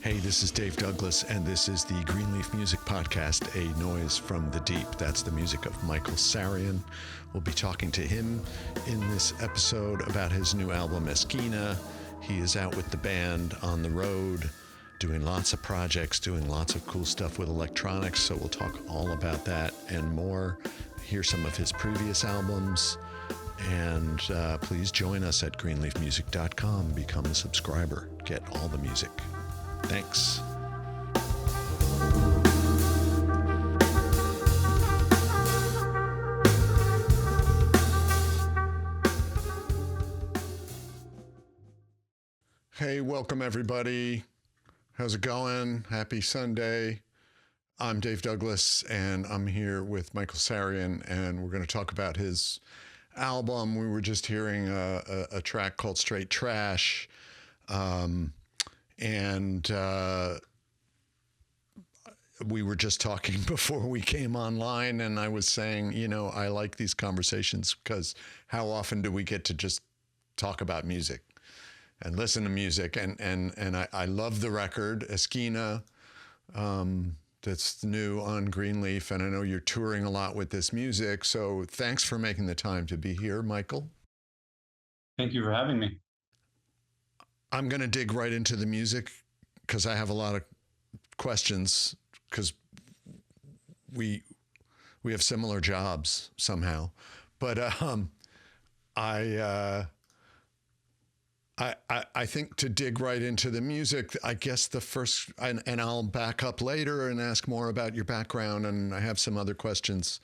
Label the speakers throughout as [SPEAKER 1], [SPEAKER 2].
[SPEAKER 1] Hey, this is Dave Douglas, and this is the Greenleaf Music Podcast, A Noise from the Deep. That's the music of Michael Sarian. We'll be talking to him in this episode about his new album, Esquina. He is out with the band on the road, doing lots of projects, doing lots of cool stuff with electronics, so we'll talk all about that and more. Hear some of his previous albums, and please join us at greenleafmusic.com. Become a subscriber. Get all the music. Thanks. Hey, welcome everybody. How's it going? Happy Sunday. I'm Dave Douglas, and I'm here with Michael Sarian, and we're going to talk about his album. We were just hearing a track called Straight Trash. And we were just talking before we came online, and I was saying, you know, I like these conversations because how often do we get to just talk about music and listen to music? And I love the record, Esquina, that's new on Greenleaf, and I know you're touring a lot with this music, so thanks for making the time to be here, Michael.
[SPEAKER 2] Thank you for having me.
[SPEAKER 1] I'm going to dig right into the music because I have a lot of questions because we have similar jobs somehow. But I think to dig right into the music, I guess the first, and I'll back up later and ask more about your background, and I have some other questions,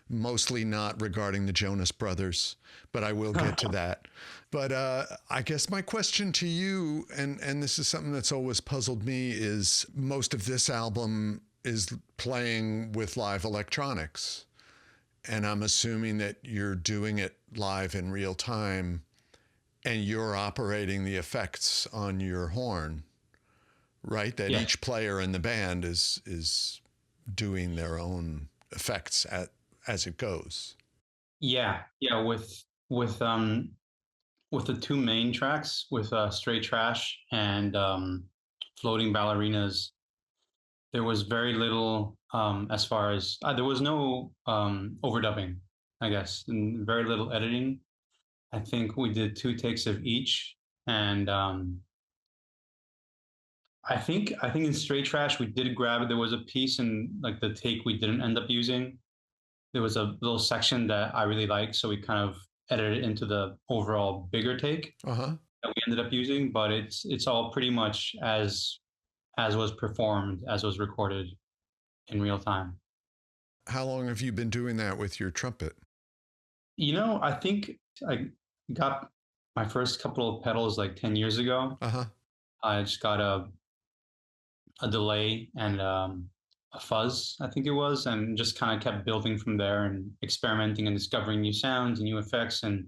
[SPEAKER 1] mostly not regarding the Jonas Brothers, but I will get to that. But I guess my question to you, and this is something that's always puzzled me, is most of this album is playing with live electronics. And I'm assuming that you're doing it live in real time and you're operating the effects on your horn, right? That
[SPEAKER 2] Yeah.
[SPEAKER 1] each player in the band is doing their own effects as it goes.
[SPEAKER 2] Yeah. With the two main tracks, with Straight Trash and Floating Ballerinas, there was very little as far as there was no overdubbing, I guess, and very little editing. I think we did 2 takes of each, and I think in Straight Trash we did grab it. There was a piece in like the take we didn't end up using. There was a little section that I really liked, so we kind of edited it into the overall bigger take that we ended up using. But it's all pretty much as was performed, as was recorded in real time.
[SPEAKER 1] How long have you been doing that with your trumpet?
[SPEAKER 2] You know, I think I got my first couple of pedals like 10 years ago. I just got a delay and a fuzz, I think it was, and just kind of kept building from there and experimenting and discovering new sounds and new effects and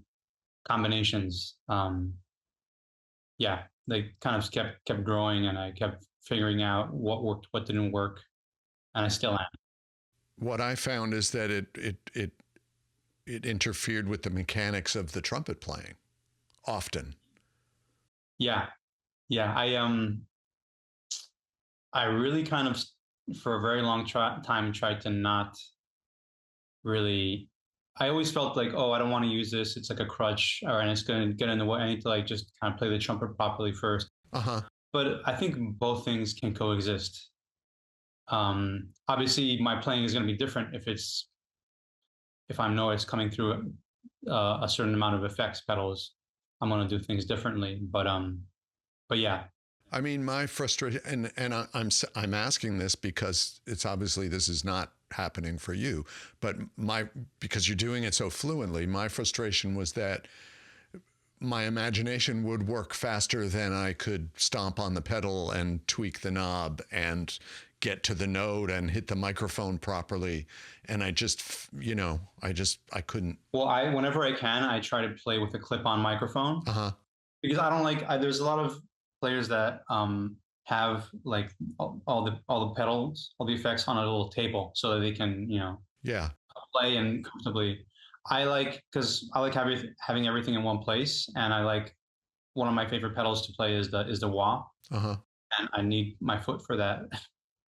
[SPEAKER 2] combinations. Yeah, they kind of kept growing, and I kept figuring out what worked, what didn't work, and I still am.
[SPEAKER 1] What I found is that it interfered with the mechanics of the trumpet playing often.
[SPEAKER 2] Yeah. I really kind of, for a very long time, tried to not really. I always felt like, oh, I don't want to use this. It's like a crutch, and it's going to get in the way. I need to like just kind of play the trumpet properly first. But I think both things can coexist. Obviously, my playing is going to be different if I know it's coming through a certain amount of effects pedals. I'm going to do things differently. But yeah.
[SPEAKER 1] I mean, my frustration, and I'm asking this because it's obviously this is not happening for you, but because you're doing it so fluently, my frustration was that my imagination would work faster than I could stomp on the pedal and tweak the knob and get to the note and hit the microphone properly. And I just, I couldn't.
[SPEAKER 2] Well, whenever I can, I try to play with a clip-on microphone
[SPEAKER 1] Uh-huh.
[SPEAKER 2] because I don't like. There's a lot of players that have like all the pedals, all the effects on a little table, so that they can
[SPEAKER 1] Yeah.
[SPEAKER 2] play and comfortably. Because I like having everything in one place, and I like one of my favorite pedals to play is the wah,
[SPEAKER 1] Uh-huh.
[SPEAKER 2] and I need my foot for that.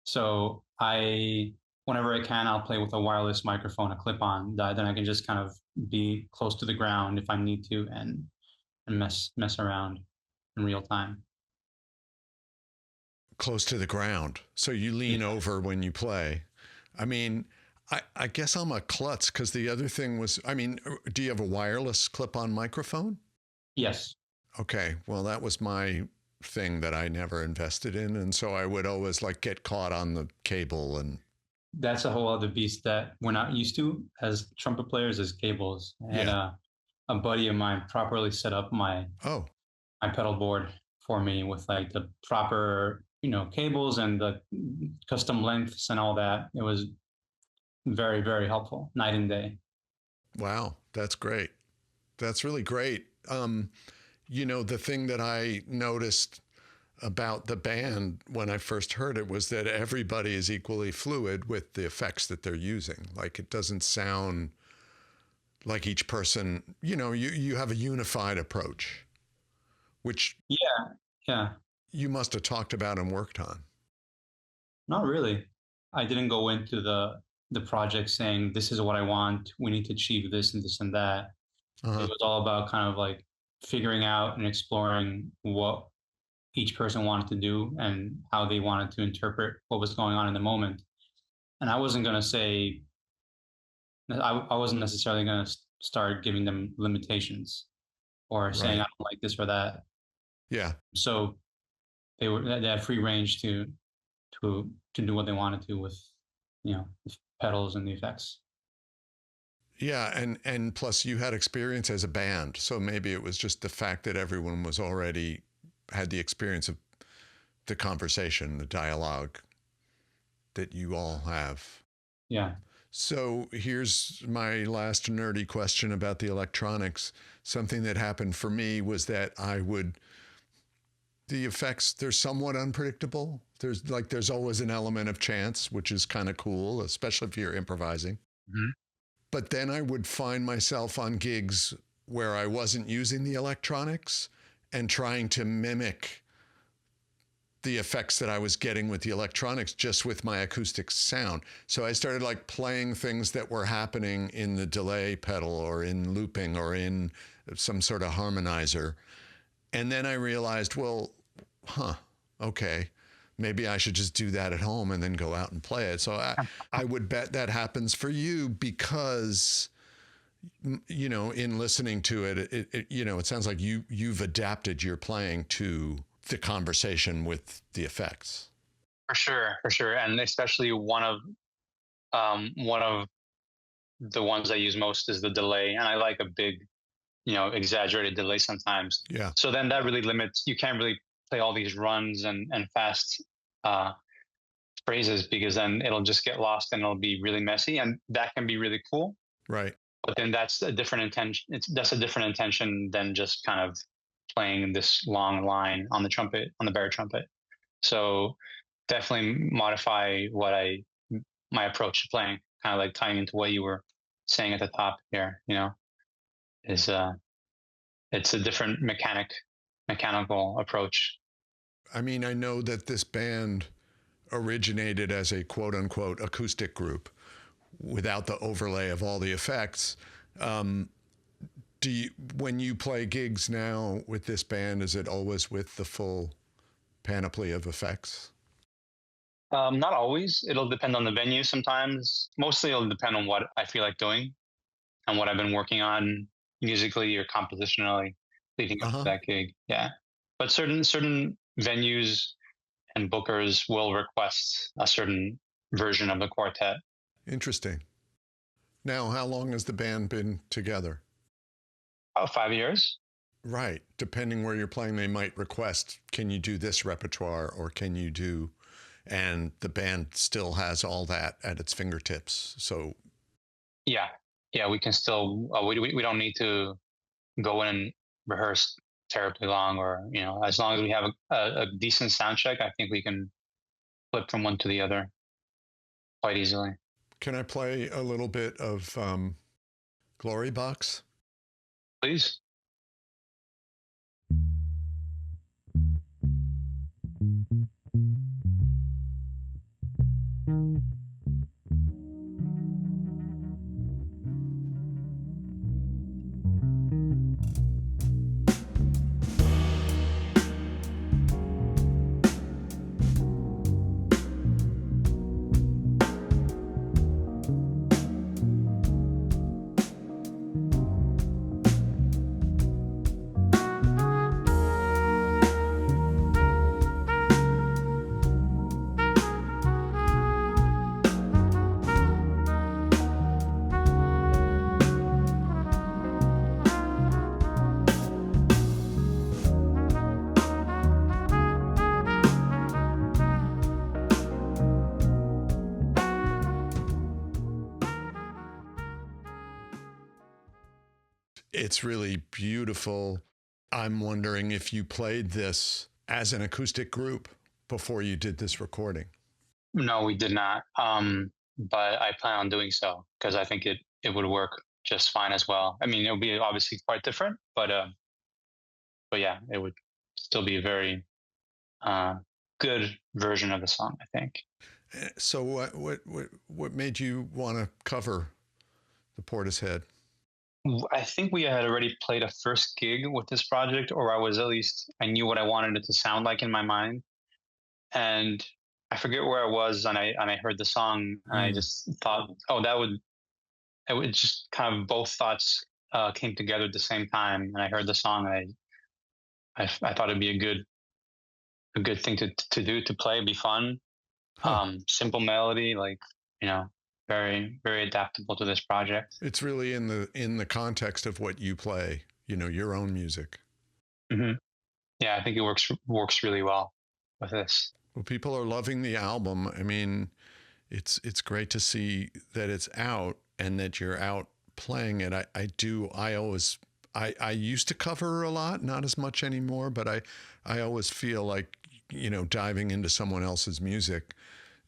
[SPEAKER 2] So whenever I can, I'll play with a wireless microphone, a clip-on. Then I can just kind of be close to the ground if I need to, and mess around in real time.
[SPEAKER 1] Close to the ground. So you lean over when you play. I mean, I guess I'm a klutz because the other thing was, do you have a wireless clip-on microphone?
[SPEAKER 2] Yes.
[SPEAKER 1] Okay. Well, that was my thing that I never invested in. And so I would always like get caught on the cable, and
[SPEAKER 2] that's a whole other beast that we're not used to as trumpet players, as cables. And a buddy of mine properly set up my pedal board for me with like the proper cables and the custom lengths and all that. It was very, very helpful, night and day.
[SPEAKER 1] Wow, that's great. That's really great. The thing that I noticed about the band when I first heard it was that everybody is equally fluid with the effects that they're using. Like, it doesn't sound like each person, you have a unified approach, which you must have talked about and worked on.
[SPEAKER 2] Not really. I didn't go into the project saying, this is what I want, we need to achieve this and this and that. Uh-huh. It was all about kind of like figuring out and exploring what each person wanted to do and how they wanted to interpret what was going on in the moment. And I wasn't going to say, I wasn't necessarily going to start giving them limitations or saying, I don't like this or that.
[SPEAKER 1] Yeah.
[SPEAKER 2] So they had free range to do what they wanted to with, the pedals and the effects.
[SPEAKER 1] Yeah, and plus you had experience as a band, so maybe it was just the fact that everyone was already had the experience of the conversation, the dialogue that you all have.
[SPEAKER 2] Yeah.
[SPEAKER 1] So here's my last nerdy question about the electronics. Something that happened for me was that the effects, they're somewhat unpredictable. There's always an element of chance, which is kind of cool, especially if you're improvising. Mm-hmm. But then I would find myself on gigs where I wasn't using the electronics and trying to mimic the effects that I was getting with the electronics just with my acoustic sound. So I started like playing things that were happening in the delay pedal or in looping or in some sort of harmonizer. And then I realized, well, okay, maybe I should just do that at home and then go out and play it. So I would bet that happens for you because, in listening to it, it sounds like you've adapted your playing to the conversation with the effects.
[SPEAKER 3] For sure. And especially one of the ones I use most is the delay. And I like a big, exaggerated delay sometimes.
[SPEAKER 1] Yeah.
[SPEAKER 3] So then that really limits, you can't really play all these runs and fast phrases because then it'll just get lost and it'll be really messy, and that can be really cool.
[SPEAKER 1] Right.
[SPEAKER 3] But then that's a different intention. That's a different intention than just kind of playing this long line on the trumpet, on the baritone trumpet. So definitely modify my approach to playing, kind of like tying into what you were saying at the top here, is it's a different mechanical approach.
[SPEAKER 1] I mean, I know that this band originated as a quote unquote acoustic group without the overlay of all the effects. When you play gigs now with this band, is it always with the full panoply of effects?
[SPEAKER 3] Not always. It'll depend on the venue sometimes. Mostly it'll depend on what I feel like doing and what I've been working on musically or compositionally leading up to that gig. Yeah. But certain venues and bookers will request a certain version of the quartet.
[SPEAKER 1] Interesting. Now, how long has the band been together?
[SPEAKER 3] About 5 years.
[SPEAKER 1] Right. Depending where you're playing, they might request, can you do this repertoire or can you do... and the band still has all that at its fingertips. So
[SPEAKER 3] Yeah, yeah, we can still we don't need to go in and rehearse terribly long, or as long as we have a decent sound check, I think we can flip from one to the other quite easily.
[SPEAKER 1] can I play a little bit of Glory Box?
[SPEAKER 3] Please.
[SPEAKER 1] It's really beautiful. I'm wondering if you played this as an acoustic group before you did this recording.
[SPEAKER 3] No, we did not. But I plan on doing so because I think it would work just fine as well. I mean, it would be obviously quite different, but yeah, it would still be a very good version of the song, I think.
[SPEAKER 1] So what made you want to cover the Portishead?
[SPEAKER 3] I think we had already played a first gig with this project, or I knew what I wanted it to sound like in my mind. And I forget where I was, and I heard the song, and I just thought, oh, it would just kind of both thoughts came together at the same time, and I heard the song, and I thought it'd be a good thing to do, to play, it'd be fun. Simple melody, like very very adaptable to this project.
[SPEAKER 1] It's really in the context of what you play, your own music.
[SPEAKER 3] Mm-hmm. Yeah, I think it works really well with this.
[SPEAKER 1] Well, people are loving the album. I mean, it's great to see that it's out and that you're out playing it. I used to cover a lot, not as much anymore, but I always feel like, diving into someone else's music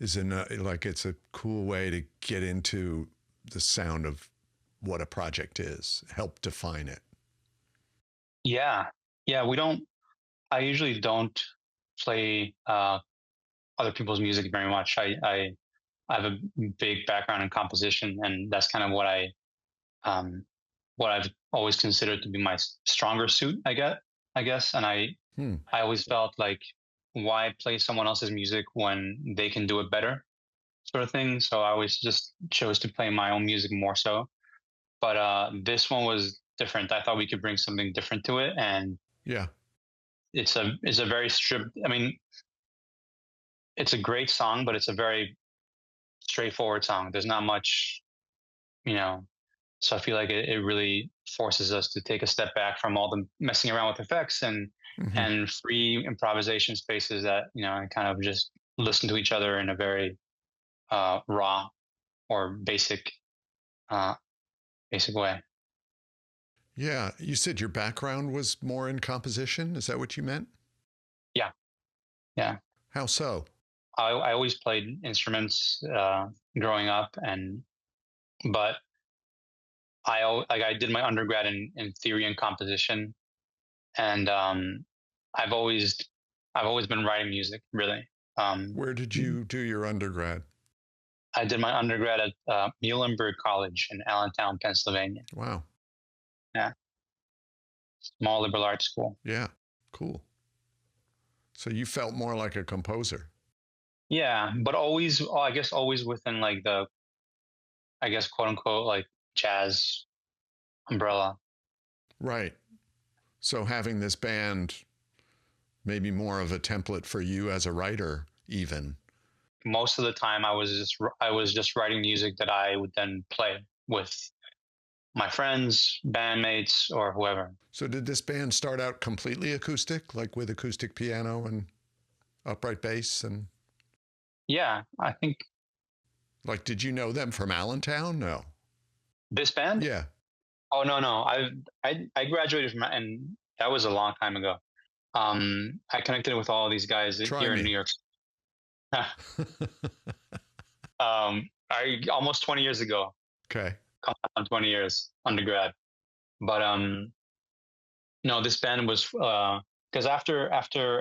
[SPEAKER 1] is like it's a cool way to get into the sound of what a project is, help define it.
[SPEAKER 3] Yeah, yeah. I usually don't play other people's music very much. I have a big background in composition, and that's kind of what I've always considered to be my stronger suit. I guess, and I always felt like, why play someone else's music when they can do it better, sort of thing. So I always just chose to play my own music more so. But this one was different. I thought we could bring something different to it, and
[SPEAKER 1] yeah,
[SPEAKER 3] it's a very stripped. I mean, it's a great song, but it's a very straightforward song. There's not much, so I feel like it really forces us to take a step back from all the messing around with effects and free improvisation spaces that, and kind of just listen to each other in a very raw or basic way.
[SPEAKER 1] Yeah. You said your background was more in composition. Is that what you meant?
[SPEAKER 3] Yeah. Yeah.
[SPEAKER 1] How so?
[SPEAKER 3] I always played instruments growing up, but I did my undergrad in theory and composition, and I've always been writing music, really.
[SPEAKER 1] Where did you do your undergrad?
[SPEAKER 3] I did my undergrad at Muhlenberg College in Allentown, Pennsylvania.
[SPEAKER 1] Wow.
[SPEAKER 3] Yeah. Small liberal arts school.
[SPEAKER 1] Yeah. Cool. So you felt more like a composer.
[SPEAKER 3] Yeah, but always within like quote unquote, like jazz umbrella.
[SPEAKER 1] Right. So having this band maybe more of a template for you as a writer, even.
[SPEAKER 3] Most of the time I was just writing music that I would then play with my friends, bandmates, or whoever.
[SPEAKER 1] So did this band start out completely acoustic, like with acoustic piano and upright bass? And
[SPEAKER 3] Yeah, I think
[SPEAKER 1] Like, did you know them from Allentown? No.
[SPEAKER 3] this band.
[SPEAKER 1] Yeah.
[SPEAKER 3] Oh no, I graduated from, and that was a long time ago. I connected with all these guys
[SPEAKER 1] Try
[SPEAKER 3] here in
[SPEAKER 1] me.
[SPEAKER 3] New York. I almost 20 years ago,
[SPEAKER 1] Okay.
[SPEAKER 3] come on 20 years undergrad. But no, this band was because after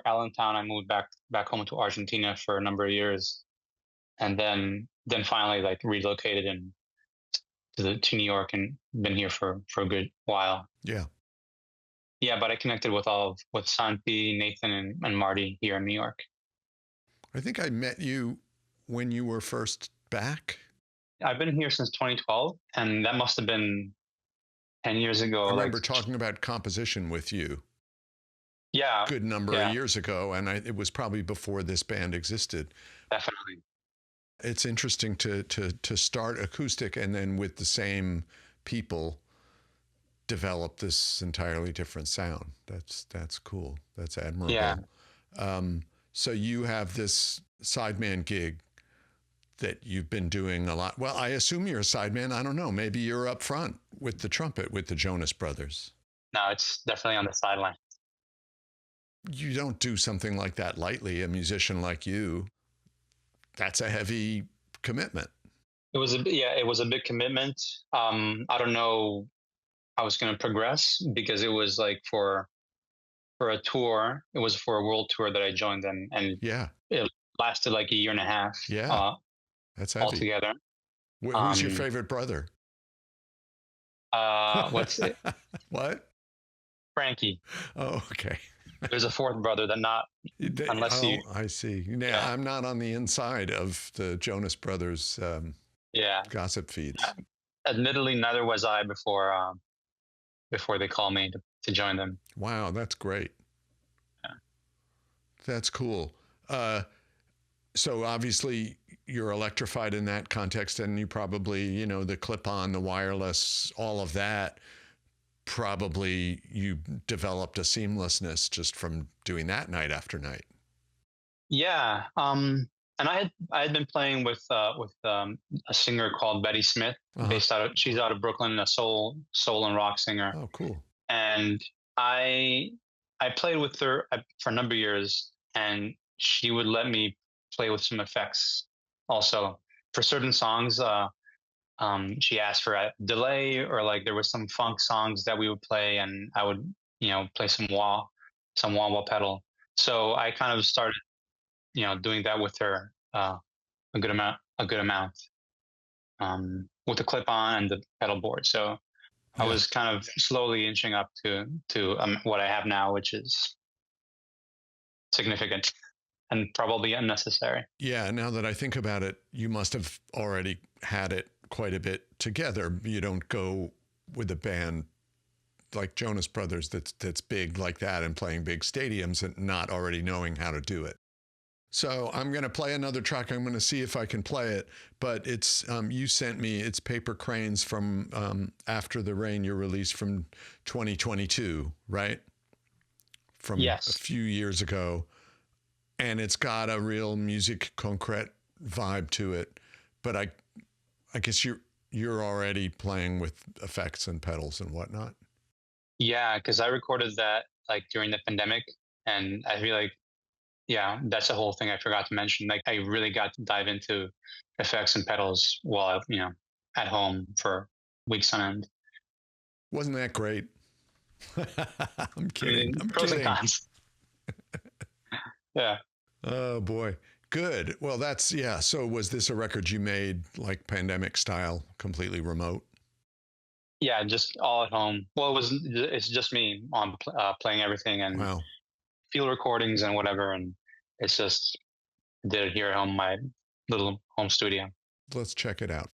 [SPEAKER 3] Allentown, I moved back home to Argentina for a number of years, and then finally like relocated and to New York and been here for a good while.
[SPEAKER 1] Yeah.
[SPEAKER 3] Yeah, but I connected with Santi, Nathan, and Marty here in New York.
[SPEAKER 1] I think I met you when you were first back.
[SPEAKER 3] I've been here since 2012, and that must have been 10 years ago.
[SPEAKER 1] I
[SPEAKER 3] Like,
[SPEAKER 1] remember talking about composition with you
[SPEAKER 3] yeah,
[SPEAKER 1] a good number of
[SPEAKER 3] yeah,
[SPEAKER 1] years ago, and it was probably before this band existed.
[SPEAKER 3] definitely.
[SPEAKER 1] It's interesting to start acoustic and then with the same people develop this entirely different sound. That's cool. That's admirable.
[SPEAKER 3] Yeah,
[SPEAKER 1] So you have this sideman gig that you've been doing a lot. Well, I assume you're a sideman. I don't know. Maybe you're up front with the trumpet with the Jonas Brothers.
[SPEAKER 3] no, it's definitely on the sideline.
[SPEAKER 1] You don't do something like that lightly. A musician like you, that's a heavy commitment.
[SPEAKER 3] It was it was a big commitment. I don't know how it's going to progress because it was like for a tour. It was for a world tour that I joined them, and
[SPEAKER 1] Yeah.
[SPEAKER 3] it lasted like a year and a half.
[SPEAKER 1] Yeah. That's heavy.
[SPEAKER 3] Altogether.
[SPEAKER 1] Who's your favorite brother?
[SPEAKER 3] What's it?
[SPEAKER 1] What?
[SPEAKER 3] Frankie.
[SPEAKER 1] Oh, okay.
[SPEAKER 3] There's a fourth brother that not unless you.
[SPEAKER 1] I see. Yeah, I'm not on the inside of the Jonas Brothers
[SPEAKER 3] Yeah.
[SPEAKER 1] gossip feeds.
[SPEAKER 3] Admittedly, neither was I before they called me to join them.
[SPEAKER 1] Wow, that's great.
[SPEAKER 3] Yeah.
[SPEAKER 1] That's cool. So obviously you're electrified in that context, and you probably, the clip-on, the wireless, all of that, probably you developed a seamlessness just from doing that night after night.
[SPEAKER 3] Yeah. And I had been playing with a singer called Betty Smith, she's out of Brooklyn, a soul and rock singer.
[SPEAKER 1] Oh, cool.
[SPEAKER 3] And I played with her for a number of years, and she would let me play with some effects also for certain songs. She asked for a delay, or like there was some funk songs that we would play, and I would play some wah pedal. So I kind of started doing that with her a good amount with the clip on and the pedal board. So I was kind of slowly inching up to what I have now, which is significant and probably unnecessary.
[SPEAKER 1] Yeah, now that I think about it, you must have already had it quite a bit together. You don't go with a band like Jonas Brothers that's big like that and playing big stadiums and not already knowing how to do it. So I'm going to play another track. I'm going to see if I can play it. But it's you sent me, it's Paper Cranes from After the Rain, your release from 2022, right? From a few years ago. And it's got a real musique concrète vibe to it. But I guess you're already playing with effects and pedals and whatnot.
[SPEAKER 3] Yeah, because I recorded that like during the pandemic, and I feel like, yeah, that's the whole thing I forgot to mention. Like I really got to dive into effects and pedals while at home for weeks on end.
[SPEAKER 1] Wasn't that great? I'm kidding. I'm
[SPEAKER 3] pros
[SPEAKER 1] kidding.
[SPEAKER 3] And cons. Yeah.
[SPEAKER 1] Oh boy. Good. Well, that's, yeah. So was this a record you made like pandemic style, completely remote?
[SPEAKER 3] Yeah, just all at home. Well, it's just me on playing everything and field recordings and whatever. And it's just did it here at home, my little home studio.
[SPEAKER 1] Let's check it out.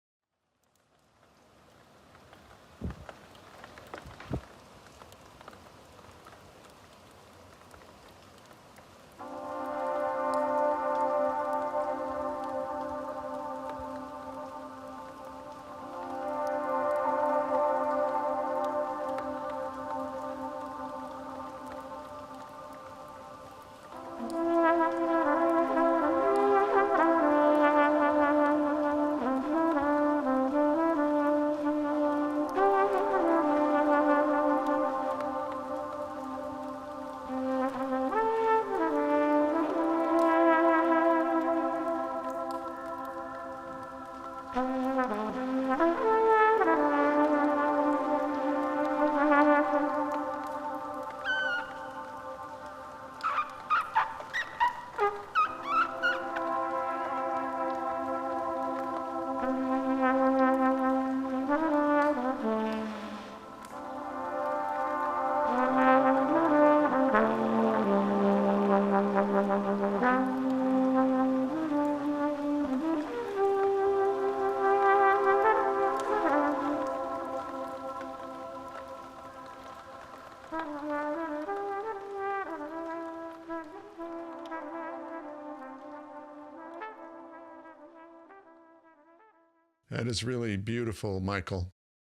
[SPEAKER 1] That is really beautiful, Michael.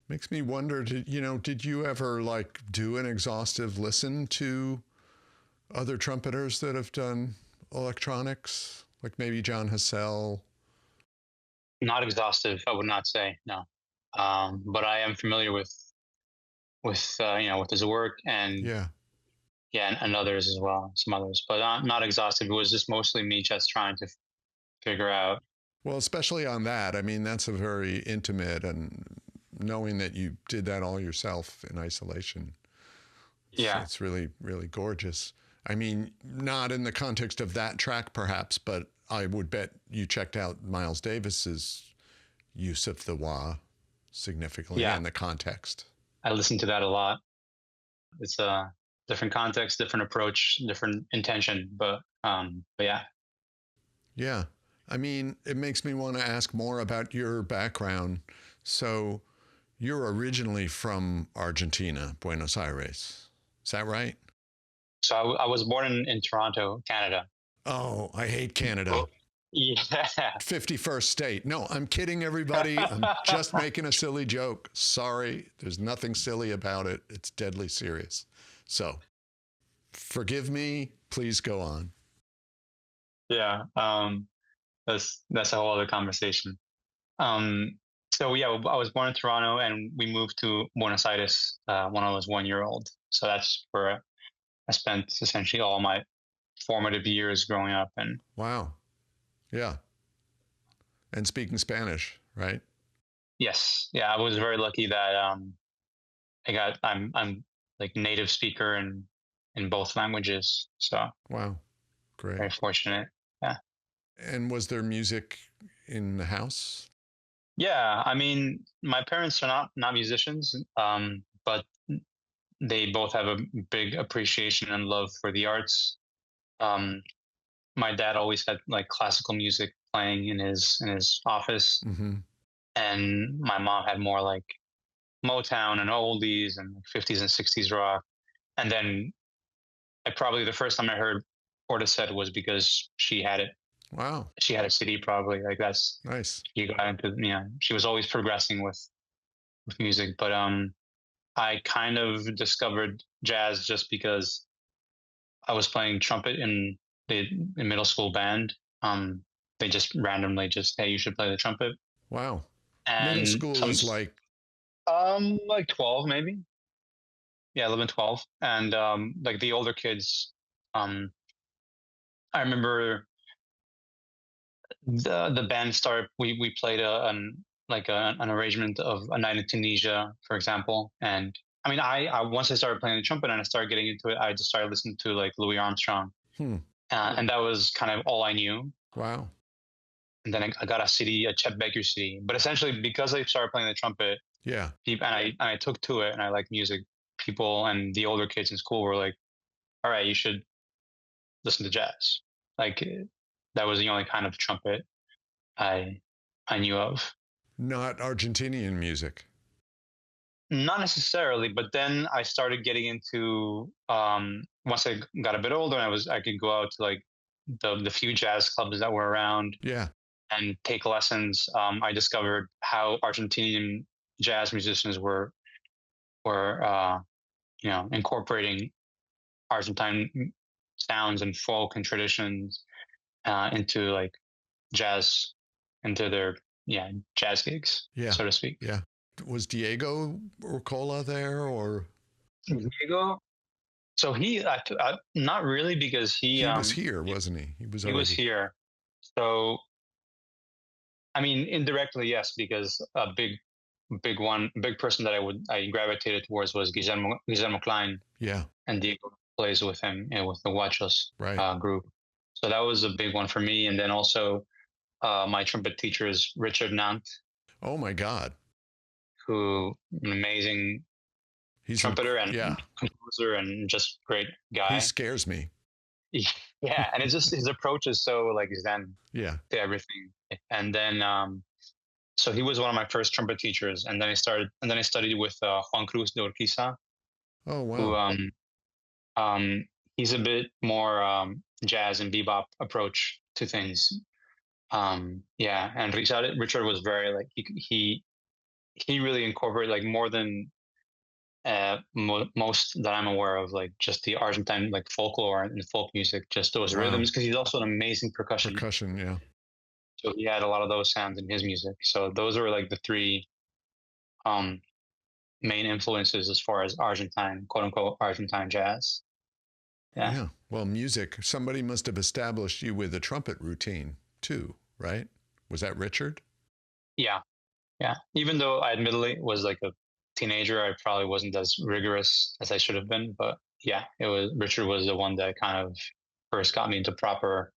[SPEAKER 1] Makes me wonder, did you ever like do an exhaustive listen to other trumpeters that have done electronics, like maybe John Hassell?
[SPEAKER 3] Not exhaustive, I would not say, no. But I am familiar with his work, and
[SPEAKER 1] Yeah.
[SPEAKER 3] and others as well, some others, but not exhaustive. It was just mostly me just trying to figure out.
[SPEAKER 1] Well, especially on that. I mean, that's a very intimate, and knowing that you did that all yourself in isolation.
[SPEAKER 3] Yeah.
[SPEAKER 1] It's really, really gorgeous. I mean, not in the context of that track, perhaps, but I would bet you checked out Miles Davis's use of the wah significantly in the context.
[SPEAKER 3] I listened to that a lot. It's a different context, different approach, different intention, but yeah.
[SPEAKER 1] Yeah. I mean, it makes me want to ask more about your background. So you're originally from Argentina, Buenos Aires. Is that right?
[SPEAKER 3] So I was born in Toronto, Canada.
[SPEAKER 1] Oh, I hate Canada.
[SPEAKER 3] Yeah.
[SPEAKER 1] 51st state. No, I'm kidding, everybody. I'm just making a silly joke. Sorry. There's nothing silly about it. It's deadly serious. So forgive me. Please go on.
[SPEAKER 3] Yeah. That's a whole other conversation. So yeah, I was born in Toronto, and we moved to Buenos Aires when I was 1 year old. So that's where I spent essentially all my formative years growing up. And
[SPEAKER 1] wow. Yeah. And speaking Spanish, right?
[SPEAKER 3] yes. Yeah. I was very lucky that I'm like native speaker in both languages. So
[SPEAKER 1] wow. Great.
[SPEAKER 3] very fortunate. Yeah.
[SPEAKER 1] And was there music in the house?
[SPEAKER 3] Yeah. I mean, my parents are not musicians, but they both have a big appreciation and love for the arts. My dad always had like classical music playing in his office,
[SPEAKER 1] Mm-hmm.
[SPEAKER 3] and my mom had more like Motown and oldies and 50s and 60s rock. And then probably the first time I heard Portishead was because she had it.
[SPEAKER 1] Wow.
[SPEAKER 3] She had a CD, probably, like that's
[SPEAKER 1] nice.
[SPEAKER 3] She got into, she was always progressing with music. But I kind of discovered jazz just because I was playing trumpet in middle school band. They just randomly hey, you should play the trumpet.
[SPEAKER 1] Wow.
[SPEAKER 3] And
[SPEAKER 1] middle school is like
[SPEAKER 3] 12 maybe. Yeah, 11, 12. And like the older kids, I remember the band started. We played an arrangement of A Night in Tunisia, for example. And I mean, I once I started playing the trumpet and I started getting into it, I just started listening to like Louis Armstrong, and that was kind of all I knew.
[SPEAKER 1] Wow.
[SPEAKER 3] And then I got a CD, a Chet Baker CD. But essentially, because I started playing the trumpet,
[SPEAKER 1] yeah,
[SPEAKER 3] and I took to it, and I like music. People and the older kids in school were like, "All right, you should listen to jazz." Like that was the only kind of trumpet I knew of.
[SPEAKER 1] Not Argentinian music.
[SPEAKER 3] Not necessarily, but then I started getting into once I got a bit older, and I could go out to like the few jazz clubs that were around.
[SPEAKER 1] Yeah.
[SPEAKER 3] And take lessons. I discovered how Argentinian jazz musicians were incorporating Argentine sounds and folk and traditions into like jazz, into their jazz gigs, so to speak.
[SPEAKER 1] Yeah. Was Diego Urcola there, or
[SPEAKER 3] Diego? So he not really, because he
[SPEAKER 1] was here, wasn't he? He was
[SPEAKER 3] here. So I mean, indirectly, yes, because a big person that I gravitated towards was Guillermo Klein,
[SPEAKER 1] Yeah.
[SPEAKER 3] and Diego plays with him and with the Huachos
[SPEAKER 1] Right.
[SPEAKER 3] group. So that was a big one for me. And then also my trumpet teacher is Richard Nant,
[SPEAKER 1] Oh my God.
[SPEAKER 3] who an amazing
[SPEAKER 1] He's
[SPEAKER 3] trumpeter and
[SPEAKER 1] yeah.
[SPEAKER 3] composer and just great guy.
[SPEAKER 1] He scares me.
[SPEAKER 3] Yeah, and it's just his approach is so like Zen
[SPEAKER 1] Yeah.
[SPEAKER 3] to everything. And then so he was one of my first trumpet teachers, and then I studied with Juan Cruz de Urquiza,
[SPEAKER 1] Oh wow.
[SPEAKER 3] who he's a bit more jazz and bebop approach to things. Yeah, and Richard was very like he really incorporated like more than most that I'm aware of, like just the Argentine like folklore and folk music, just those rhythms, because he's also an amazing percussion.
[SPEAKER 1] Percussion, yeah.
[SPEAKER 3] So he had a lot of those sounds in his music. So those are like the three main influences as far as Argentine, quote unquote, Argentine jazz. Yeah.
[SPEAKER 1] Yeah. Well, music, somebody must have established you with a trumpet routine too, right? Was that Richard?
[SPEAKER 3] Yeah. Yeah. Even though I admittedly was like a teenager, I probably wasn't as rigorous as I should have been. But yeah, Richard was the one that kind of first got me into proper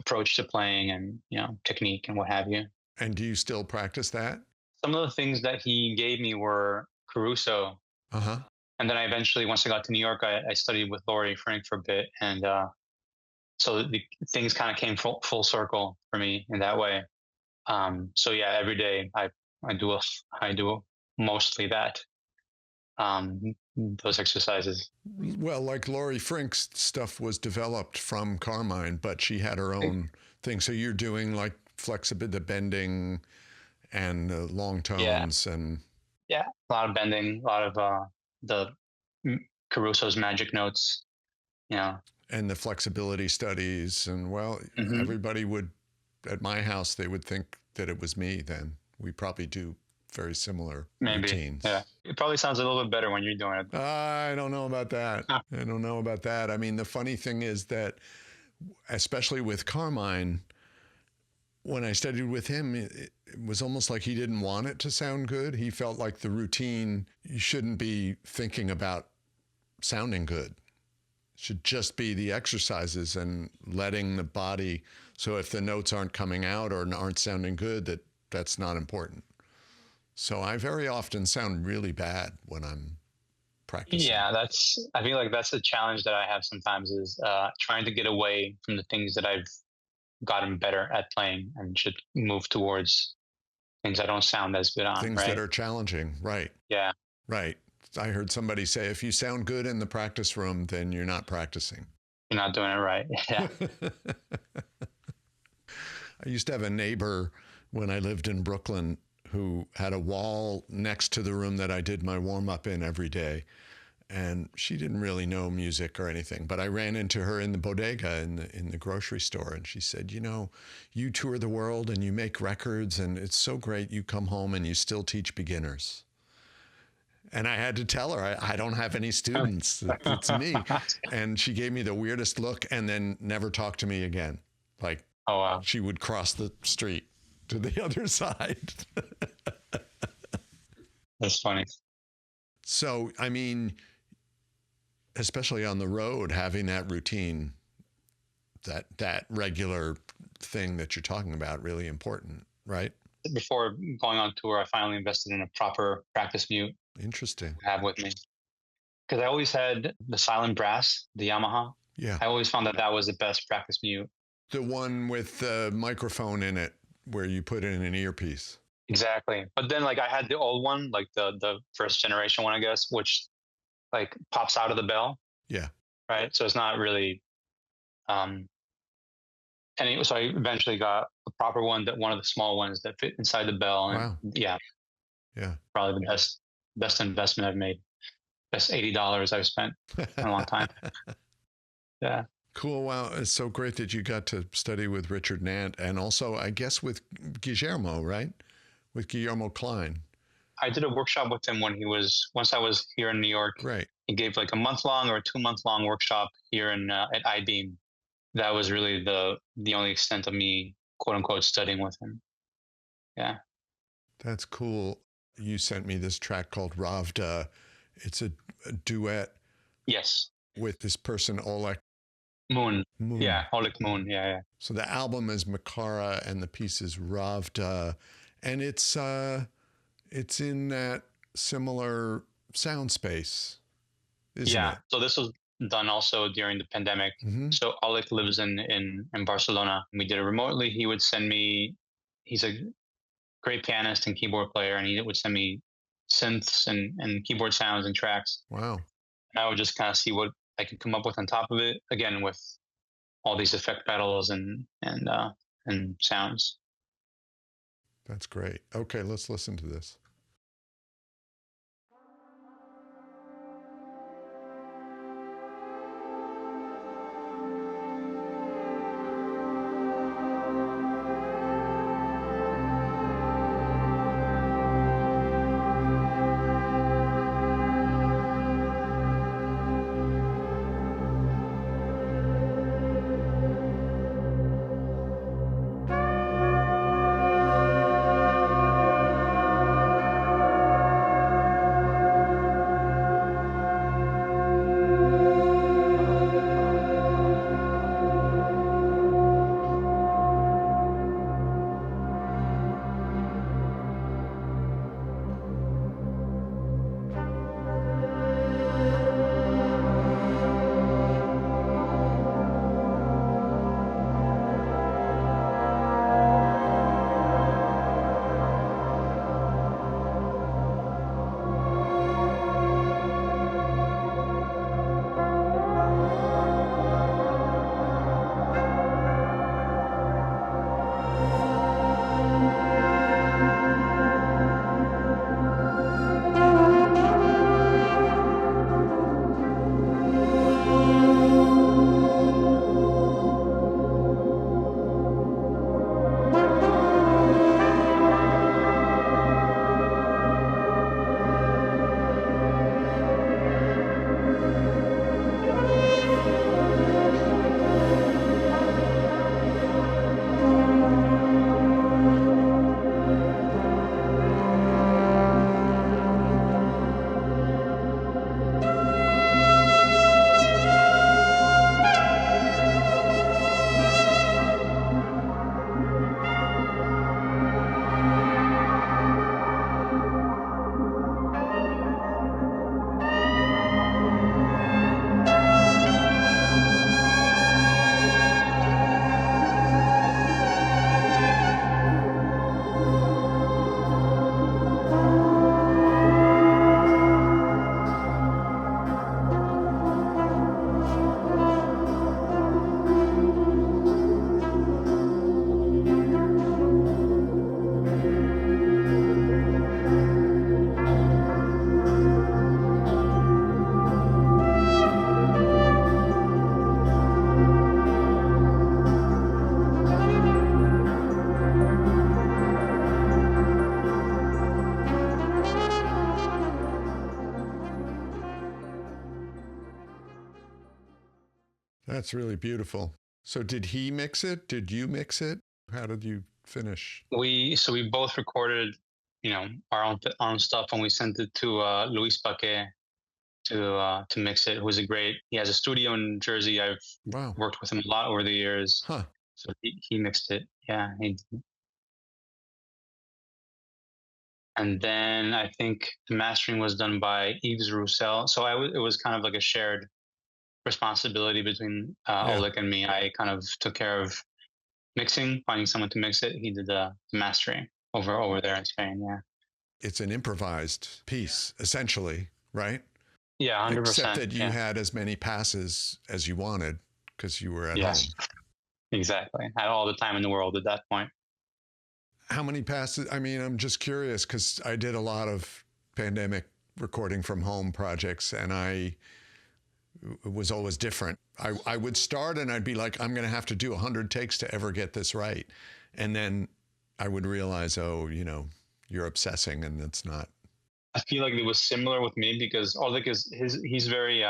[SPEAKER 3] approach to playing and, technique and what have you.
[SPEAKER 1] And do you still practice that?
[SPEAKER 3] Some of the things that he gave me were Caruso.
[SPEAKER 1] Uh-huh.
[SPEAKER 3] And then I eventually, once I got to New York, I studied with Laurie Frank for a bit. And so the things kind of came full circle for me in that way. So yeah, every day I do mostly that, those exercises.
[SPEAKER 1] Well, like Laurie Frink's stuff was developed from Carmine, but she had her own thing. So you're doing like flexibility, the bending and long tones and
[SPEAKER 3] a lot of bending, a lot of the Caruso's magic notes,
[SPEAKER 1] and the flexibility studies. And well, everybody would, at my house, they would think that it was me then. We probably do very similar routines.
[SPEAKER 3] Yeah. It probably sounds a little bit better when you're doing it.
[SPEAKER 1] I don't know about that. I don't know about that. I mean, the funny thing is that, especially with Carmine, when I studied with him, it was almost like he didn't want it to sound good. He felt like the routine, you shouldn't be thinking about sounding good. It should just be the exercises and letting the body, so if the notes aren't coming out or aren't sounding good, that's not important. So I very often sound really bad when I'm practicing.
[SPEAKER 3] Yeah, I feel like that's a challenge that I have sometimes is trying to get away from the things that I've gotten better at playing and should move towards things I don't sound as good on.
[SPEAKER 1] Things that are challenging, right?
[SPEAKER 3] Yeah.
[SPEAKER 1] Right. I heard somebody say, if you sound good in the practice room, then you're not practicing.
[SPEAKER 3] You're not doing it right. Yeah.
[SPEAKER 1] I used to have a neighbor when I lived in Brooklyn who had a wall next to the room that I did my warm-up in every day. And she didn't really know music or anything, but I ran into her in the bodega in the grocery store, and she said, you tour the world and you make records, and it's so great you come home and you still teach beginners. And I had to tell her, I don't have any students. It's me. And she gave me the weirdest look and then never talked to me again. Like,
[SPEAKER 3] oh, wow.
[SPEAKER 1] She would cross the street to the other side.
[SPEAKER 3] That's funny.
[SPEAKER 1] So, I mean, especially on the road, having that routine, that regular thing that you're talking about, really important, right?
[SPEAKER 3] Before going on tour, I finally invested in a proper practice mute.
[SPEAKER 1] Interesting.
[SPEAKER 3] To have with me. Because I always had the silent brass, the Yamaha.
[SPEAKER 1] Yeah.
[SPEAKER 3] I always found that was the best practice mute.
[SPEAKER 1] The one with the microphone in it where you put in an earpiece.
[SPEAKER 3] Exactly. But then like I had the old one, like the first generation one, I guess, which like pops out of the bell.
[SPEAKER 1] Yeah.
[SPEAKER 3] Right. So it's not really so I eventually got a proper one, one of the small ones that fit inside the bell. And
[SPEAKER 1] wow.
[SPEAKER 3] Yeah. Probably the best investment I've made. Best $80 I've spent in a long time. Yeah.
[SPEAKER 1] Cool. Wow. It's so great that you got to study with Richard Nant and also, I guess, with Guillermo, right? With Guillermo Klein.
[SPEAKER 3] I did a workshop with him once I was here in New York.
[SPEAKER 1] Right.
[SPEAKER 3] He gave like a month-long or a 2-month-long workshop here at I-Beam. That was really the only extent of me, quote unquote, studying with him. Yeah.
[SPEAKER 1] That's cool. You sent me this track called Ravda. It's a duet
[SPEAKER 3] Yes.
[SPEAKER 1] with this person, Oleg
[SPEAKER 3] Moon.
[SPEAKER 1] Moon.
[SPEAKER 3] Yeah. Oleg Moon. Yeah. Yeah.
[SPEAKER 1] So the album is Makara and the piece is Ravda. And it's in that similar sound space, isn't
[SPEAKER 3] Yeah.
[SPEAKER 1] it?
[SPEAKER 3] So this was done also during the pandemic.
[SPEAKER 1] Mm-hmm.
[SPEAKER 3] So Oleg lives in Barcelona. We did it remotely. He would send me. He's a great pianist and keyboard player, and he would send me synths and keyboard sounds and tracks.
[SPEAKER 1] Wow.
[SPEAKER 3] And I would just kind of see what I could come up with on top of it. Again, with all these effect pedals and sounds.
[SPEAKER 1] That's great. Okay, let's listen to this. That's really beautiful. So did he mix it? Did you mix it? How did you finish?
[SPEAKER 3] We both recorded, our own stuff, and we sent it to Luis Paquet to mix it. Who's he has a studio in Jersey. I've
[SPEAKER 1] Wow.
[SPEAKER 3] worked with him a lot over the years.
[SPEAKER 1] Huh.
[SPEAKER 3] So he mixed it. Yeah. And then I think the mastering was done by Yves Roussel. So it was kind of like a shared responsibility between Oleg and me. I kind of took care of mixing, finding someone to mix it. He did the mastering over there in Spain. Yeah.
[SPEAKER 1] It's an improvised piece, essentially, right?
[SPEAKER 3] Yeah, 100%.
[SPEAKER 1] Except that you had as many passes as you wanted because you were at home.
[SPEAKER 3] Exactly. I had all the time in the world at that point.
[SPEAKER 1] How many passes? I mean, I'm just curious because I did a lot of pandemic recording from home projects, and it was always different. I would start and I'd be like, I'm going to have to do 100 takes to ever get this right. And then I would realize, you're obsessing and it's not.
[SPEAKER 3] I feel like it was similar with me because Oleg he's very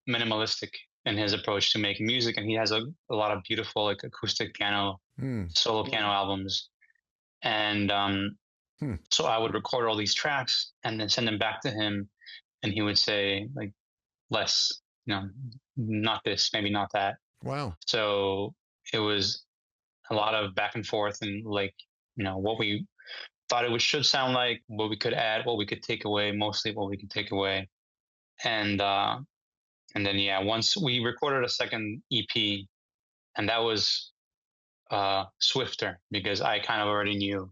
[SPEAKER 3] minimalistic in his approach to making music, and he has a lot of beautiful like acoustic piano, solo piano albums. And
[SPEAKER 1] Hmm.
[SPEAKER 3] so I would record all these tracks and then send them back to him, and he would say like, less, not this, maybe not that.
[SPEAKER 1] Wow.
[SPEAKER 3] So it was a lot of back and forth, and like, what we thought it should sound like, what we could add, what we could take away, mostly what we could take away. And then yeah, once we recorded a second EP, and that was swifter, because I kind of already knew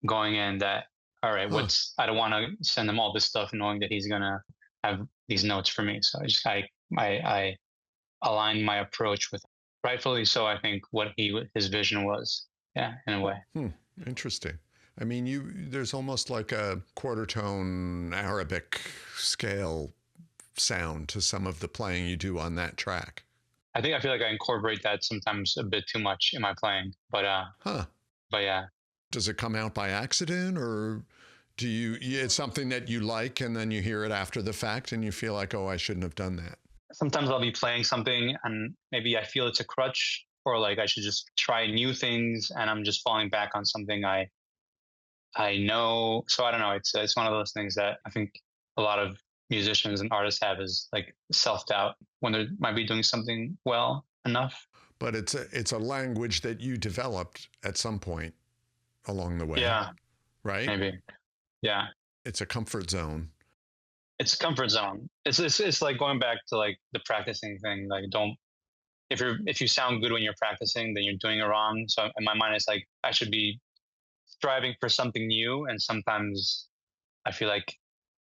[SPEAKER 3] going in that, all right,
[SPEAKER 1] Huh.
[SPEAKER 3] I don't want to send him all this stuff knowing that he's gonna have these notes for me. So I aligned my approach with, rightfully so, I think, what his vision was. Yeah, in a way.
[SPEAKER 1] Interesting. I mean, there's almost like a quarter tone Arabic scale sound to some of the playing you do on that track.
[SPEAKER 3] I feel like I incorporate that sometimes a bit too much in my playing, but yeah.
[SPEAKER 1] Does it come out by accident, or do it's something that you like and then you hear it after the fact and you feel like, oh, I shouldn't have done that?
[SPEAKER 3] Sometimes I'll be playing something and maybe I feel it's a crutch, or like I should just try new things, and I'm just falling back on something I know. So I don't know. It's one of those things that I think a lot of musicians and artists have, is like self-doubt when they might be doing something well enough.
[SPEAKER 1] But it's a language that you developed at some point along the way.
[SPEAKER 3] Yeah.
[SPEAKER 1] Right?
[SPEAKER 3] Maybe. Yeah.
[SPEAKER 1] It's a comfort zone.
[SPEAKER 3] It's a comfort zone. It's like going back to like the practicing thing. Like, if you sound good when you're practicing, then you're doing it wrong. So in my mind, it's like I should be striving for something new, and sometimes I feel like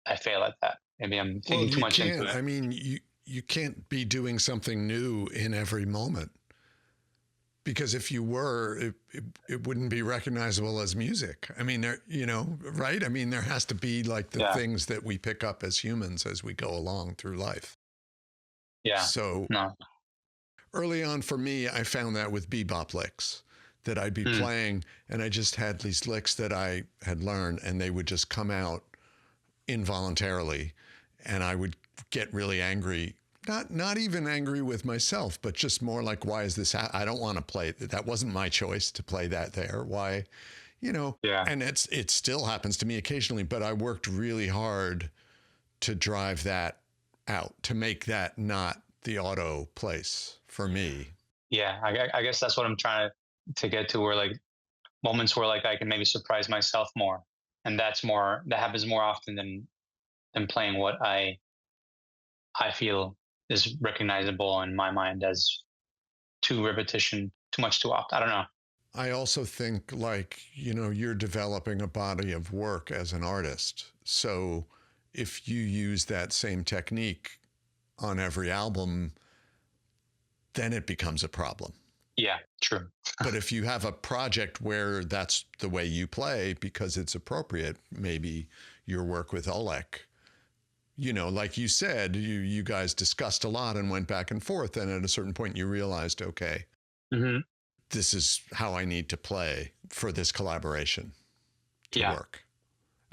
[SPEAKER 3] I fail at that. Maybe I'm thinking too much into it.
[SPEAKER 1] I mean, you can't be doing something new in every moment, because if you were, it wouldn't be recognizable as music. I mean, right? I mean, there has to be like the things that we pick up as humans as we go along through life.
[SPEAKER 3] Yeah.
[SPEAKER 1] So early on for me, I found that with bebop licks, that I'd be playing and I just had these licks that I had learned, and they would just come out involuntarily, and I would get really angry. Not even angry with myself, but just more like, why is this? I don't want to play. That wasn't my choice to play that there. Why,
[SPEAKER 3] Yeah.
[SPEAKER 1] And it still happens to me occasionally, but I worked really hard to drive that out, to make that not the auto place for me.
[SPEAKER 3] Yeah, I guess that's what I'm trying to get to, where like moments where like I can maybe surprise myself more, and that happens more often than playing what I feel is recognizable in my mind as too much too often. I don't know.
[SPEAKER 1] I also think, like, you're developing a body of work as an artist. So if you use that same technique on every album, then it becomes a problem.
[SPEAKER 3] Yeah, true.
[SPEAKER 1] But if you have a project where that's the way you play because it's appropriate, maybe your work with Oleg, like you said, you guys discussed a lot and went back and forth. And at a certain point you realized, okay, this is how I need to play for this collaboration to work.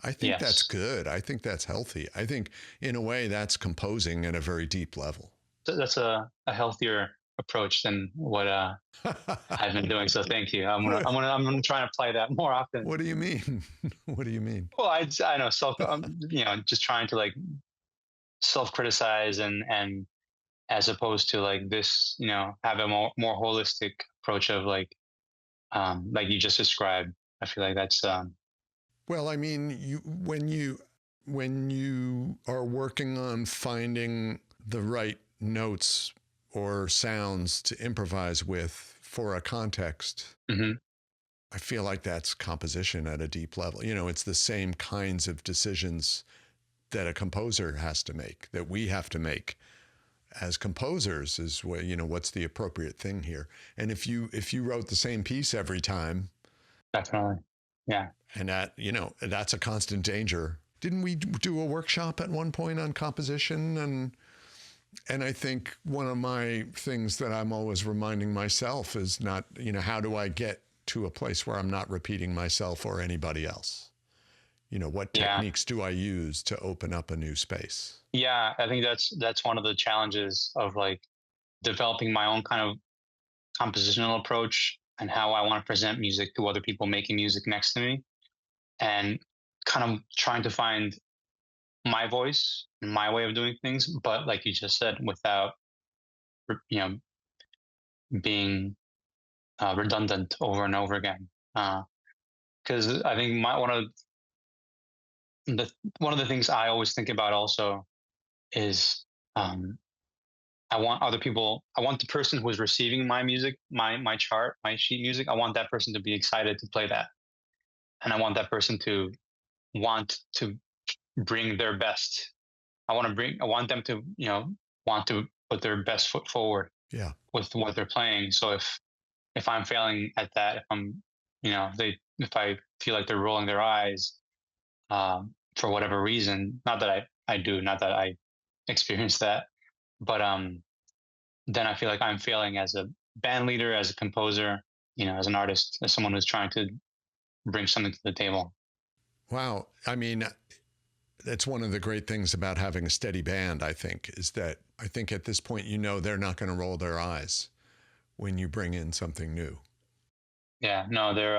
[SPEAKER 1] I think that's good. I think that's healthy. I think in a way that's composing at a very deep level.
[SPEAKER 3] That's a healthier approach than what I've been doing. So thank you. I'm gonna try to apply that more often.
[SPEAKER 1] What do you mean? What do you mean?
[SPEAKER 3] Well, I know just trying to like self-criticize and as opposed to like this, have a more holistic approach of like you just described. I feel like that's
[SPEAKER 1] well, I mean, when you are working on finding the right notes or sounds to improvise with for a context, I feel like that's composition at a deep level. It's the same kinds of decisions that a composer has to make, that we have to make as composers, is what's the appropriate thing here. And if you wrote the same piece every time,
[SPEAKER 3] definitely, yeah,
[SPEAKER 1] and that's a constant danger. Didn't we do a workshop at one point on composition? And I think one of my things that I'm always reminding myself is not, how do I get to a place where I'm not repeating myself or anybody else? What techniques do I use to open up a new space?
[SPEAKER 3] Yeah, I think that's one of the challenges of like developing my own kind of compositional approach, and how I want to present music to other people making music next to me, and kind of trying to find my voice and my way of doing things, but like you just said, without you know being redundant over and over again. Because I think the one of the things I always think about also is, um, I want other people. I want the person who is receiving my music, my chart, my sheet music. I want that person to be excited to play that, and I want that person to want to bring their best. I want them to want to put their best foot forward.
[SPEAKER 1] Yeah.
[SPEAKER 3] With what they're playing. So if I'm failing at that, if I'm, if I feel like they're rolling their eyes, for whatever reason, not that I do, not that I experience that, but then I feel like I'm failing as a band leader, as a composer, as an artist, as someone who's trying to bring something to the table.
[SPEAKER 1] Wow. I mean, that's one of the great things about having a steady band, I think, is that I think at this point, they're not going to roll their eyes when you bring in something new.
[SPEAKER 3] Yeah, no, they're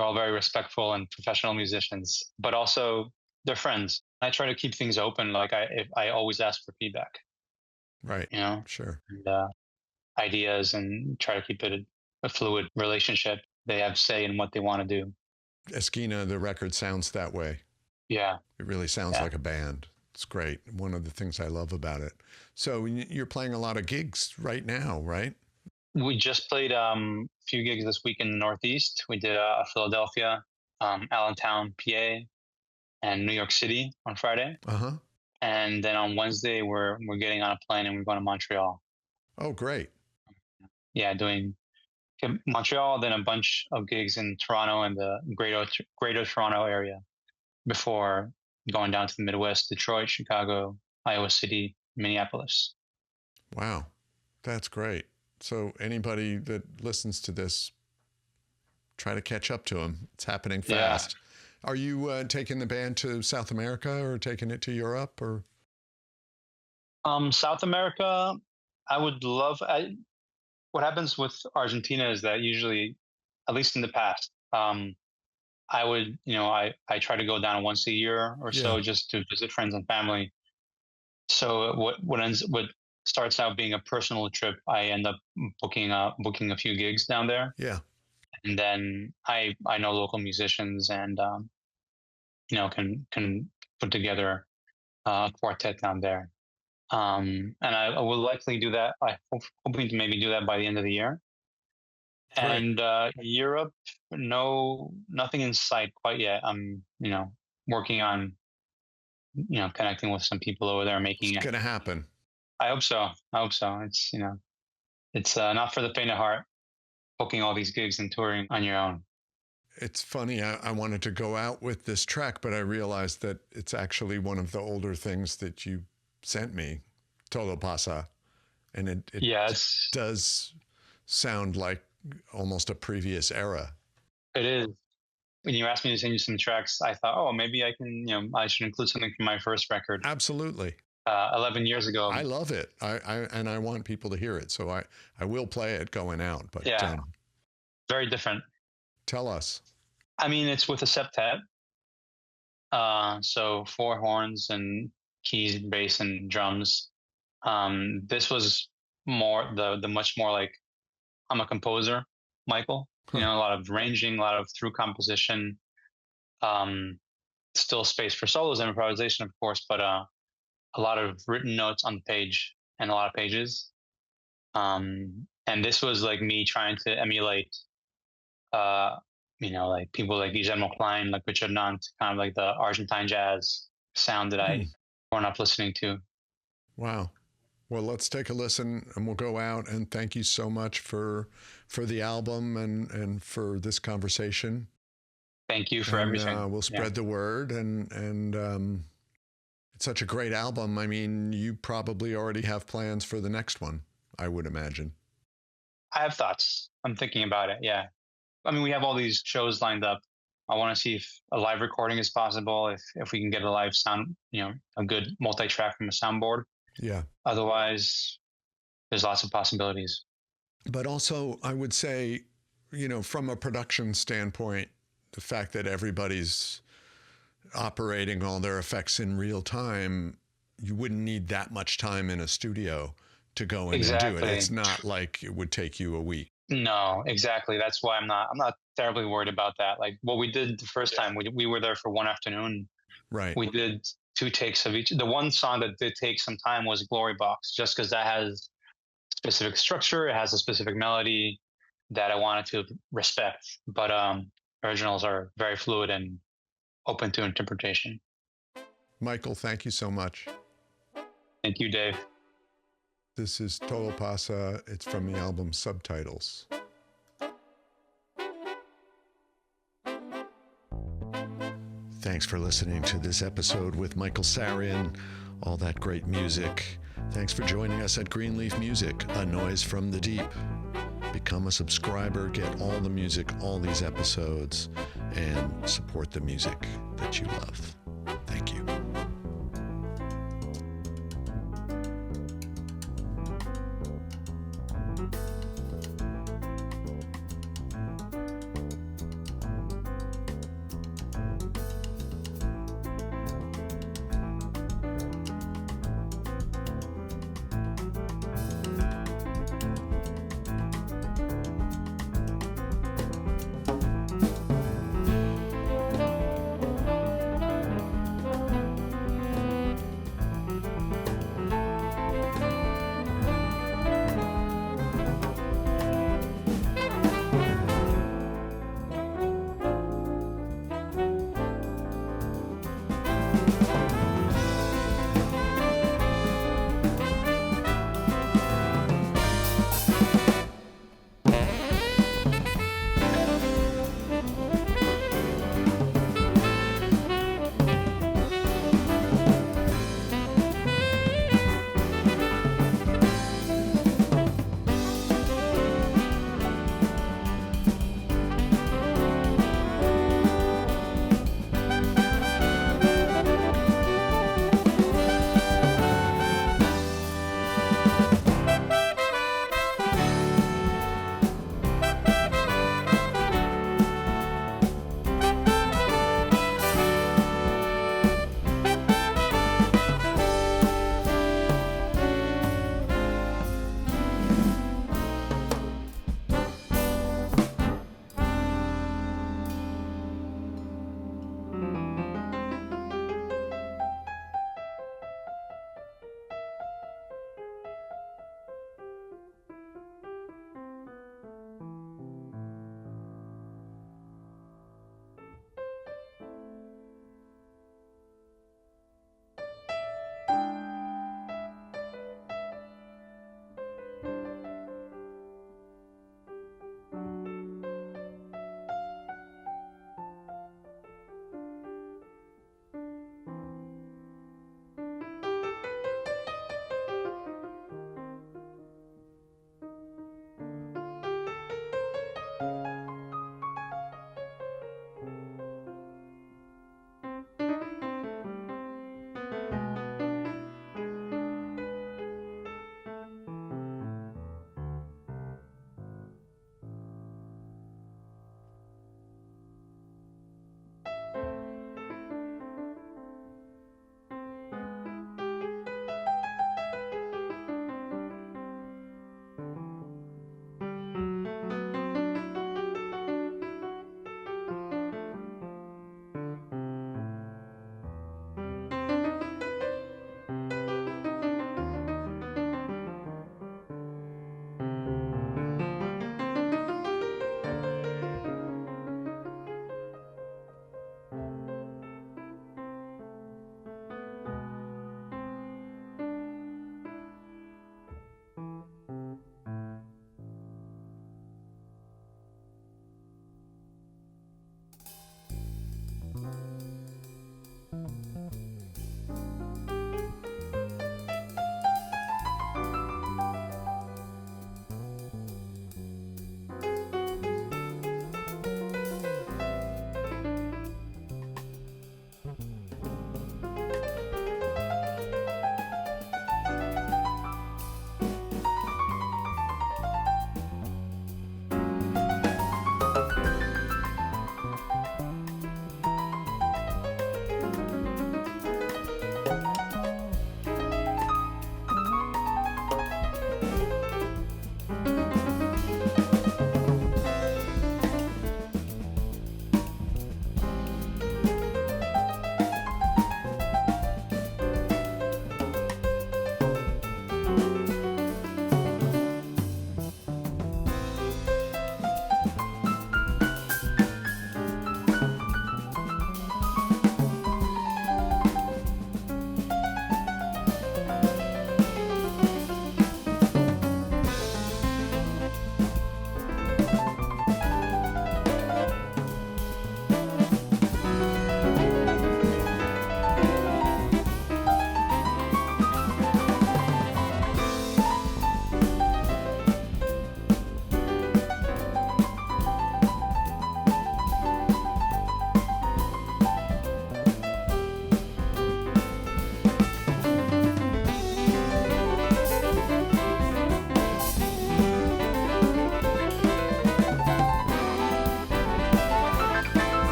[SPEAKER 3] all very respectful and professional musicians, but also they're friends. I try to keep things open. Like I always ask for feedback.
[SPEAKER 1] Right. Sure.
[SPEAKER 3] And ideas, and try to keep it a fluid relationship. They have say in what they want to do.
[SPEAKER 1] Esquina, the record sounds that way.
[SPEAKER 3] Yeah.
[SPEAKER 1] It really sounds like a band. It's great. One of the things I love about it. So you're playing a lot of gigs right now, right?
[SPEAKER 3] We just played a few gigs this week in the Northeast. We did Philadelphia, Allentown, PA, and New York City on Friday.
[SPEAKER 1] Uh-huh.
[SPEAKER 3] And then on Wednesday, we're getting on a plane and we're going to Montreal.
[SPEAKER 1] Oh, great.
[SPEAKER 3] Yeah, doing Montreal, then a bunch of gigs in Toronto and the greater Toronto area before going down to the Midwest, Detroit, Chicago, Iowa City, Minneapolis.
[SPEAKER 1] Wow. That's great. So anybody that listens to this, try to catch up to them. It's happening fast. Yeah. Are you taking the band to South America or taking it to Europe or?
[SPEAKER 3] South America, I would love. What happens with Argentina is that usually, at least in the past, I would, I try to go down once a year or so just to visit friends and family. So what starts out being a personal trip, I end up booking a few gigs down there.
[SPEAKER 1] Yeah.
[SPEAKER 3] And then I know local musicians and can put together a quartet down there. And I will likely do that. I'm hoping to maybe do that by the end of the year. Right. And Europe, nothing in sight quite yet. I'm working on connecting with some people over there, making
[SPEAKER 1] it's gonna happen.
[SPEAKER 3] I hope so. It's it's not for the faint of heart, booking all these gigs and touring on your own.
[SPEAKER 1] It's funny. I wanted to go out with this track, but I realized that it's actually one of the older things that you sent me, Todo Pasa, and it does sound like almost a previous era.
[SPEAKER 3] It is. When you asked me to send you some tracks, I thought, oh, maybe I can, I should include something from my first record.
[SPEAKER 1] Absolutely.
[SPEAKER 3] 11 years ago.
[SPEAKER 1] I love it. I want people to hear it. So I will play it going out. But
[SPEAKER 3] very different.
[SPEAKER 1] Tell us.
[SPEAKER 3] I mean, it's with a septet. So 4 horns and keys, bass, and drums. This was more the much more like I'm a composer, Michael. A lot of ranging, a lot of through composition. Still space for solos and improvisation, of course, but a lot of written notes on the page and a lot of pages. And this was like me trying to emulate, like people like Guillermo Klein, like Richard Nant, kind of like the Argentine jazz sound that I grown up listening to.
[SPEAKER 1] Wow. Well, let's take a listen and we'll go out, and thank you so much for the album and for this conversation.
[SPEAKER 3] Thank you for everything.
[SPEAKER 1] We'll spread the word, and it's such a great album. I mean, you probably already have plans for the next one, I would imagine.
[SPEAKER 3] I have thoughts. I'm thinking about it. Yeah. I mean, we have all these shows lined up. I want to see if a live recording is possible, if we can get a live sound, a good multi-track from a soundboard.
[SPEAKER 1] Yeah.
[SPEAKER 3] Otherwise, there's lots of possibilities.
[SPEAKER 1] But also, I would say from a production standpoint, the fact that everybody's operating all their effects in real time, you wouldn't need that much time in a studio to go in and do it. It's not like it would take you a week.
[SPEAKER 3] No, exactly. That's why I'm not terribly worried about that. Like what we did the first time, we were there for one afternoon.
[SPEAKER 1] Right.
[SPEAKER 3] We did 2 takes of each. The one song that did take some time was Glory Box, just because that has specific structure, it has a specific melody that I wanted to respect. But originals are very fluid and open to interpretation.
[SPEAKER 1] Michael, thank you so much.
[SPEAKER 3] Thank you, Dave.
[SPEAKER 1] This is Tolo Pasa. It's from the album Subtitles. Thanks for listening to this episode with Michael Sarian. All that great music. Thanks for joining us at Greenleaf Music, a noise from the deep. Become a subscriber, get all the music, all these episodes, and support the music that you love. Thank you.